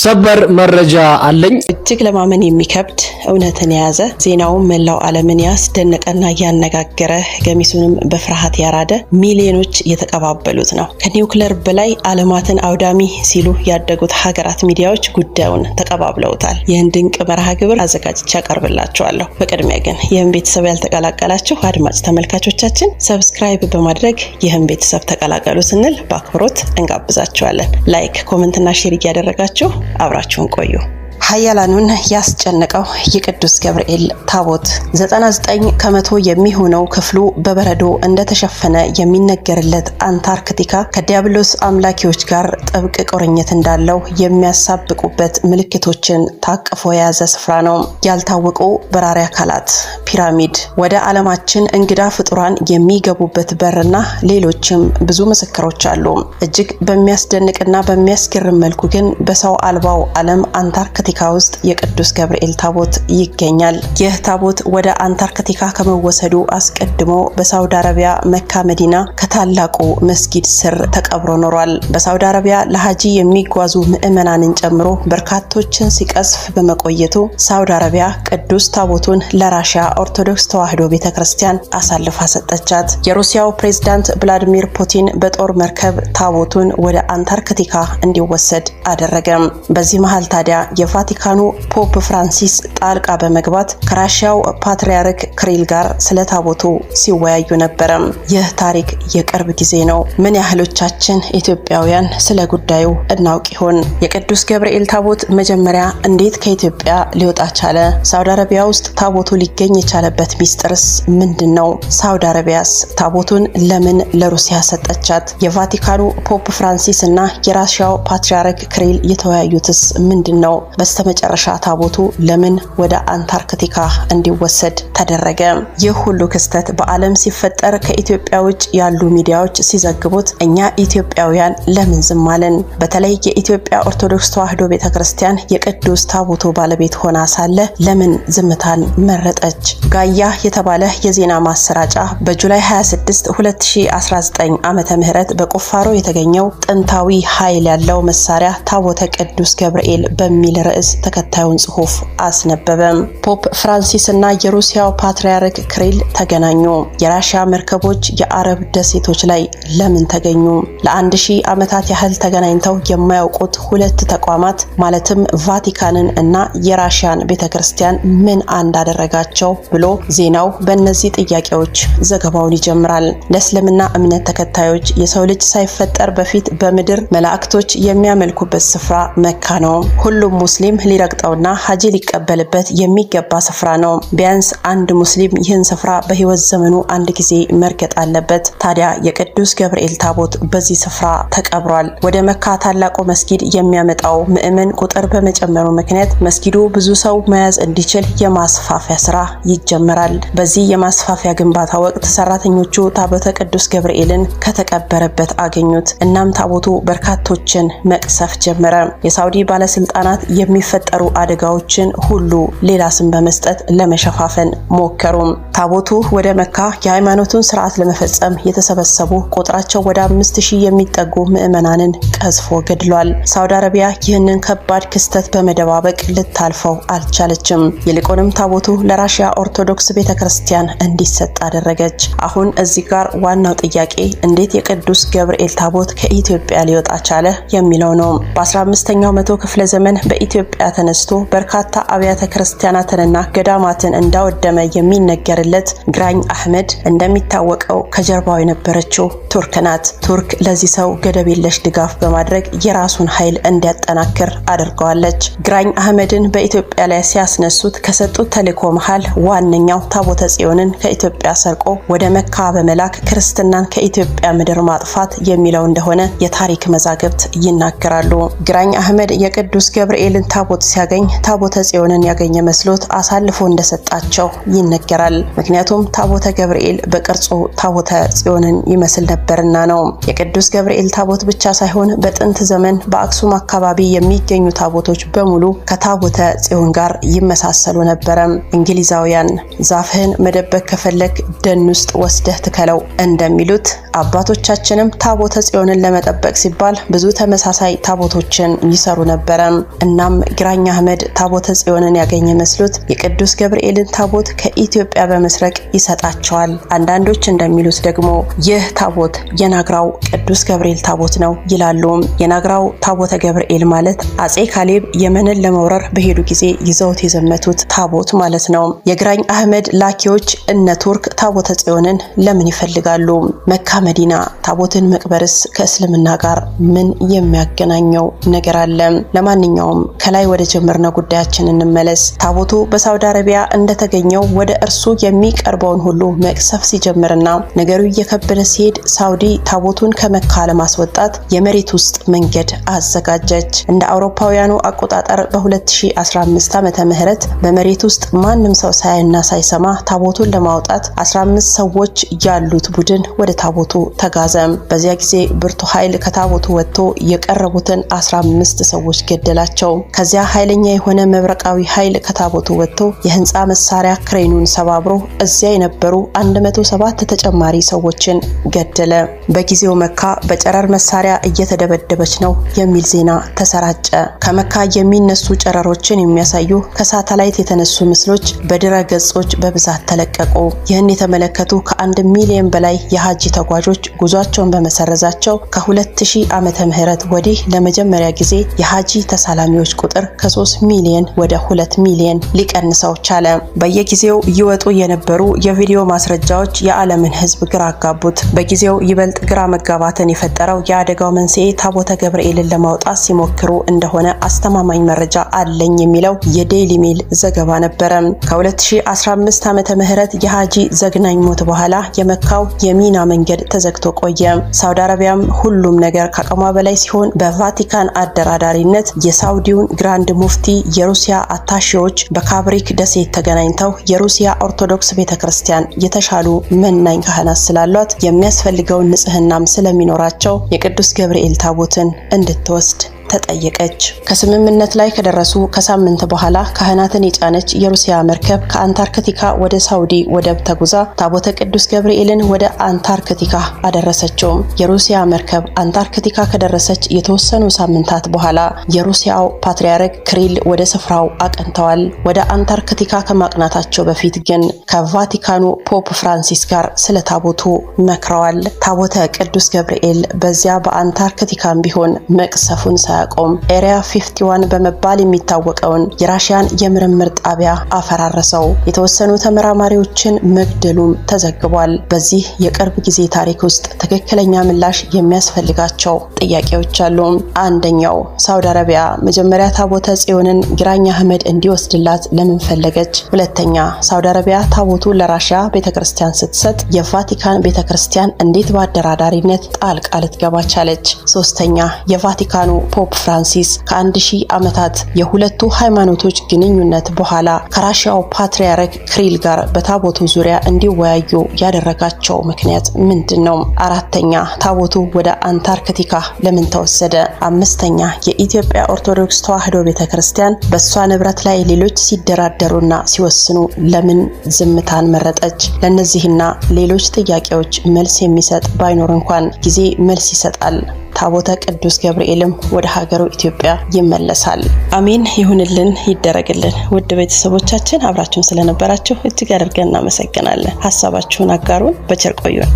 ሰበር መረጃ አለኝ። እጅግ ለማመን የሚከብድ እውነትን የያዘ ዜናውን መላው ዓለምን ያስደነቀና ያነጋገረ ገሚሱንም በፍርሃት ያራደ ሚሊዮኖች የተቀባበሉት ነው። ከኒውክሌር በላይ ዓለማትን አውዳሚ ሲሉ ያደጉት ሀገራት ሚዲያዎች ጉዳዩን ተቀባብለውታል። ይህን ድንቅ መርሃ ግብር አዘጋጅቼ አቀርብላችኋለሁ። በቅድሚያ ግን ይህን ቤተሰብ ያልተቀላቀላችሁ አድማጭ ተመልካቾቻችን ሰብስክራይብ በማድረግ ይህን ቤተሰብ ተቀላቀሉ ስንል በአክብሮት እንጋብዛችኋለን። ላይክ፣ ኮሜንትና ሼር እያደረጋችሁ አብራችሁን ቆዩ። ኃያላኑን ያስጨነቀው የቅዱስ ገብርኤል ታቦት 99 ከመቶ የሚሆነው ክፍሉ በበረዶ እንደተሸፈነ የሚነገርለት አንታርክቲካ ከዲያብሎስ አምላኪዎች ጋር ጥብቅ ቁርኝት እንዳለው የሚያሳብቁበት ምልክቶችን ታቅፎ የያዘ ስፍራ ነው። ያልታወቁ በራሪ አካላት፣ ፒራሚድ፣ ወደ ዓለማችን እንግዳ ፍጡራን የሚገቡበት በርና ሌሎችም ብዙ ምስክሮች አሉ። እጅግ በሚያስደንቅና በሚያስገርም መልኩ ግን በሰው አልባው ዓለም አንታርክቲካ ውስጥ የቅዱስ ገብርኤል ታቦት ይገኛል። ይህ ታቦት ወደ አንታርክቲካ ከመወሰዱ አስቀድሞ በሳውዲ አረቢያ መካ መዲና ከታላቁ መስጊድ ስር ተቀብሮ ኖሯል። በሳውዲ አረቢያ ለሐጂ የሚጓዙ ምዕመናንን ጨምሮ በርካቶችን ሲቀስፍ በመቆየቱ ሳውዲ አረቢያ ቅዱስ ታቦቱን ለራሽያ ኦርቶዶክስ ተዋሕዶ ቤተክርስቲያን አሳልፋ ሰጠቻት። የሩሲያው ፕሬዝዳንት ቭላዲሚር ፑቲን በጦር መርከብ ታቦቱን ወደ አንታርክቲካ እንዲወሰድ አደረገ። በዚህ መሃል ታዲያ የቫቲካኑ ፖፕ ፍራንሲስ ጣልቃ በመግባት ከራሽያው ፓትርያርክ ክሪል ጋር ስለ ታቦቱ ሲወያዩ ነበር። ይህ ታሪክ የቅርብ ጊዜ ነው። ምን ያህሎቻችን ኢትዮጵያውያን ስለ ጉዳዩ እናውቅ ይሆን? የቅዱስ ገብርኤል ታቦት መጀመሪያ እንዴት ከኢትዮጵያ ሊወጣ ቻለ? ሳውዲ አረቢያ ውስጥ ታቦቱ ሊገኝ የቻለበት ሚስጥርስ ምንድነው? ሳውዲ አረቢያስ ታቦቱን ለምን ለሩሲያ ሰጠቻት? የቫቲካኑ ፖፕ ፍራንሲስ እና የራሽያው ፓትርያርክ ክሪል የተወያዩትስ ምንድነው? በስተመጨረሻ ታቦቱ ለምን ወደ አንታርክቲካ እንዲወሰድ ተደረገ? ይህ ሁሉ ክስተት በዓለም ሲፈጠር ከኢትዮጵያ ውጭ ያሉ ሚዲያዎች ሲዘግቡት እኛ ኢትዮጵያውያን ለምን ዝም አለን? በተለይ የኢትዮጵያ ኦርቶዶክስ ተዋሕዶ ቤተክርስቲያን የቅዱስ ታቦቱ ባለቤት ሆና ሳለ ለምን ዝምታን መረጠች? ጋያ የተባለ የዜና ማሰራጫ በጁላይ 26 2019 ዓመተ ምህረት በቁፋሮ የተገኘው ጥንታዊ ኃይል ያለው መሳሪያ ታቦተ ቅዱስ ገብርኤል በሚል ርዕስ ተከታዩን ጽሑፍ አስነበበም። ፖፕ ፍራንሲስ እና የሩሲያው ፓትርያርክ ክሪል ተገናኙ። የራሽያ መርከቦች የአረብ ደሴቶች ላይ ለምን ተገኙ? ለ1000 ዓመታት ያህል ተገናኝተው የማያውቁት ሁለት ተቋማት ማለትም ቫቲካንን እና የራሽያን ቤተክርስቲያን ምን እንዳደረጋቸው ብሎ ዜናው በእነዚህ ጥያቄዎች ዘገባውን ይጀምራል። ለእስልምና እምነት ተከታዮች የሰው ልጅ ሳይፈጠር በፊት በምድር መላእክቶች የሚያመልኩበት ስፍራ መካ ነው። ሁሉም ሙስሊም ሊረግጠውና ሐጂ ሊቀበልበት የሚገባ ስፍራ ነው። ቢያንስ አንድ ሙስሊም ይህን ስፍራ በህይወት ዘመኑ አንድ ጊዜ መርገጥ አለበት። ታዲያ የቅዱስ ገብርኤል ታቦት በዚህ ስፍራ ተቀብሯል። ወደ መካ ታላቁ መስጊድ የሚያመጣው ምዕመን ቁጥር በመጨመሩ ምክንያት መስጊዱ ብዙ ሰው መያዝ እንዲችል የማስፋፊያ ስራ ይጀመራል። በዚህ የማስፋፊያ ግንባታ ወቅት ሰራተኞቹ ታቦተ ቅዱስ ገብርኤልን ከተቀበረበት አገኙት። እናም ታቦቱ በርካቶችን መቅሰፍ ጀመረ። የሳውዲ ባለስልጣናት የሚፈጠሩ አደጋዎችን ሁሉ ሌላ ስም በመስጠት ለመሸፋፈን ሞከሩ። ታቦቱ ወደ መካ የሃይማኖቱን ስርዓት ለመፈጸም የተሰበሰቡ ቁጥራቸው ወደ 5000 የሚጠጉ ምዕመናንን ቀዝፎ ገድሏል። ሳውዲ አረቢያ ይህንን ከባድ ክስተት በመደባበቅ ልታልፈው አልቻለችም። ይልቁንም ታቦቱ ለራሽያ ኦርቶዶክስ ቤተክርስቲያን እንዲሰጥ አደረገች። አሁን እዚህ ጋር ዋናው ጥያቄ እንዴት የቅዱስ ገብርኤል ታቦት ከኢትዮጵያ ሊወጣ ቻለ የሚለው ነው። በ15ኛው መቶ ክፍለ ዘመን በኢትዮጵያ ተነስቶ በርካታ አብያተ ክርስቲያናትንና ገዳማትን እንዳወደመ የሚነገርለት ግራኝ አህመድ እንደሚታወቀው ከጀርባው የነበረችው ቱርክ ናት። ቱርክ ለዚህ ሰው ገደብ የለሽ ድጋፍ በማድረግ የራሱን ኃይል እንዲያጠናክር አድርገዋለች። ግራኝ አህመድን በኢትዮጵያ ላይ ሲያስነሱት ከሰጡት ተልዕኮ መሃል ዋነኛው ታቦተ ጽዮንን ከኢትዮጵያ ሰርቆ ወደ መካ በመላክ ክርስትናን ከኢትዮጵያ ምድር ማጥፋት የሚለው እንደሆነ የታሪክ መዛግብት ይናገራሉ። ግራኝ አህመድ የቅዱስ ገብርኤልን ታቦት ሲያገኝ ታቦተ ጽዮንን ያገኘ መስሎት አሳልፎ እንደሰጣቸው ይነገራል። ምክንያቱም ታቦተ ገብርኤል በቅርጹ ታቦተ ጽዮንን ይመስል ነበርና ነው። የቅዱስ ገብርኤል ታቦት ብቻ ሳይሆን በጥንት ዘመን በአክሱም አካባቢ የሚገኙ ታቦቶች በሙሉ ከታቦተ ጽዮን ጋር ይመሳሰሉ ነበር። እንግሊዛውያን ዛፍህን መደበቅ ከፈለክ ደን ውስጥ ወስደህ ትከለው እንደሚሉት አባቶቻችንም ታቦተ ጽዮንን ለመጠበቅ ሲባል ብዙ ተመሳሳይ ታቦቶችን ይሰሩ ነበረ። እናም ግራኝ አህመድ ታቦተ ጽዮንን ያገኘ መስሎት የቅዱስ ገብርኤልን ታቦት ከኢትዮጵያ በመስረቅ ይሰጣቸዋል። አንዳንዶች እንደሚሉት ደግሞ ይህ ታቦት የናግራው ቅዱስ ገብርኤል ታቦት ነው ይላሉ። የናግራው ታቦተ ገብርኤል ማለት አጼ ካሌብ የመንን ለመውረር በሄዱ ጊዜ ይዘውት የዘመቱት ታቦት ማለት ነው። የግራኝ አህመድ ላኪዎች እነ ቱርክ ታቦተ ጽዮንን ለምን ይፈልጋሉ? መካ መዲና ታቦትን መቅበርስ ከእስልምና ጋር ምን የሚያገናኘው ነገር አለ? ለማንኛውም ከላይ ወደ ጀመርነው ጉዳያችን እንመለስ። ታቦቱ በሳውዲ አረቢያ እንደተገኘው ወደ እርሱ የሚቀርበውን ሁሉ መቅሰፍ ሲጀምርና ነገሩ እየከበደ ሲሄድ ሳውዲ ታቦቱን ከመካ ለማስወጣት የመሬት ውስጥ መንገድ አዘጋጀች። እንደ አውሮፓውያኑ አቆጣጠር በ2015 ዓመተ ምህረት በመሬት ውስጥ ማንም ሰው ሳያይና ሳይሰማ ታቦቱን ለማውጣት 15 ሰዎች ያሉት ቡድን ወደ ታቦቱ ተጋዘ። በዚያ ጊዜ ብርቱ ኃይል ከታቦቱ ወጥቶ የቀረቡትን 15 ሰዎች ገደላቸው። ከዚያ ኃይለኛ የሆነ መብረቃዊ ኃይል ከታቦቱ ወጥቶ የህንጻ መሳሪያ ክሬኑን ሰባብሮ እዚያ የነበሩ 107 ተጨማሪ ሰዎችን ገደለ። በጊዜው መካ በጨረር መሳሪያ እየተደበደበች ነው የሚል ዜና ተሰራጨ። ከመካ የሚነሱ ጨረሮችን የሚያሳዩ ከሳተላይት የተነሱ ምስሎች በድረ ገጾች በብዛት ተለቀቁ። ይህን የተመለከቱ ከ1 ሚሊዮን በላይ የሐጅ ተጓዦች ጉዟቸውን በመሰረዛቸው ከ2000 ዓመተ ምህረት ወዲህ ለመጀመሪያ ጊዜ የሐጅ ተሳላሚዎች ቁጥር ከ3 ሚሊዮን ወደ 2 ሚሊዮን ሊቀንሰው ቻለ። በየጊዜው ይወጡ የነበሩ የቪዲዮ ማስረጃዎች የዓለምን ህዝብ ግራ አጋቡት። በጊዜው ይበልጥ ግራ መጋባትን የፈጠረው የአደጋው መንስኤ ታቦተ ገብርኤልን ለማውጣት ሲሞክሩ እንደሆነ አስተማማኝ መረጃ አለኝ የሚለው የዴይሊ ሜል ዘገባ ነበረ። ከ2015 ዓመተ ምህረት የሐጂ ዘግናኝ ሞት በኋላ የመካው የሚና መንገድ ተዘግቶ ቆየ። ሳውዲ አረቢያም ሁሉም ነገር ከአቅሟ በላይ ሲሆን በቫቲካን አደራዳሪነት የሳውዲውን ግራንድ ሙፍቲ የሩሲያ አታሺዎች በካብሪክ ደሴት ተገናኝተው የሩሲያ ኦርቶዶክስ ቤተክርስቲያን የተሻሉ መናኝ ካህናት ስላሏት የሚያስፈልገውን ንጽህናም ስለሚኖራቸው የቅዱስ ገብርኤል ታቦትን እንድትወስድ ተጠየቀች። ከስምምነት ላይ ከደረሱ ከሳምንት በኋላ ካህናትን የጫነች የሩሲያ መርከብ ከአንታርክቲካ ወደ ሳውዲ ወደብ ተጉዛ ታቦተ ቅዱስ ገብርኤልን ወደ አንታርክቲካ አደረሰችው። የሩሲያ መርከብ አንታርክቲካ ከደረሰች የተወሰኑ ሳምንታት በኋላ የሩሲያው ፓትርያርክ ክሪል ወደ ስፍራው አቅንተዋል። ወደ አንታርክቲካ ከማቅናታቸው በፊት ግን ከቫቲካኑ ፖፕ ፍራንሲስ ጋር ስለ ታቦቱ መክረዋል። ታቦተ ቅዱስ ገብርኤል በዚያ በአንታርክቲካም ቢሆን መቅሰፉን ቆም ኤሪያ 51 በመባል የሚታወቀውን የራሽያን የምርምር ጣቢያ አፈራረሰው። የተወሰኑ ተመራማሪዎችን መግደሉም ተዘግቧል። በዚህ የቅርብ ጊዜ ታሪክ ውስጥ ትክክለኛ ምላሽ የሚያስፈልጋቸው ጥያቄዎች አሉ። አንደኛው ሳውዲ አረቢያ መጀመሪያ ታቦተ ጽዮንን ግራኝ አህመድ እንዲወስድላት ለምን ፈለገች? ሁለተኛ ሳውዲ አረቢያ ታቦቱ ለራሽያ ቤተክርስቲያን ስትሰጥ የቫቲካን ቤተክርስቲያን እንዴት በአደራዳሪነት ጣልቃ ልትገባ ቻለች? ሶስተኛ የቫቲካኑ ፖፕ ፍራንሲስ ከ1000 ዓመታት የሁለቱ ሃይማኖቶች ግንኙነት በኋላ ከራሽያው ፓትርያርክ ክሪል ጋር በታቦቱ ዙሪያ እንዲወያዩ ያደረጋቸው ምክንያት ምንድነው? አራተኛ ታቦቱ ወደ አንታርክቲካ ለምን ተወሰደ? አምስተኛ የኢትዮጵያ ኦርቶዶክስ ተዋሕዶ ቤተክርስቲያን በሷ ንብረት ላይ ሌሎች ሲደራደሩና ሲወስኑ ለምን ዝምታን መረጠች? ለነዚህና ሌሎች ጥያቄዎች መልስ የሚሰጥ ባይኖር እንኳን ጊዜ መልስ ይሰጣል። ታቦተ ቅዱስ ገብርኤልም ወደ ሀገሩ ኢትዮጵያ ይመለሳል። አሜን ይሁንልን፣ ይደረግልን። ውድ ቤተሰቦቻችን አብራችሁን ስለነበራችሁ እጅግ አድርገን እናመሰግናለን። ሐሳባችሁን አጋሩን። በቸር ቆዩን።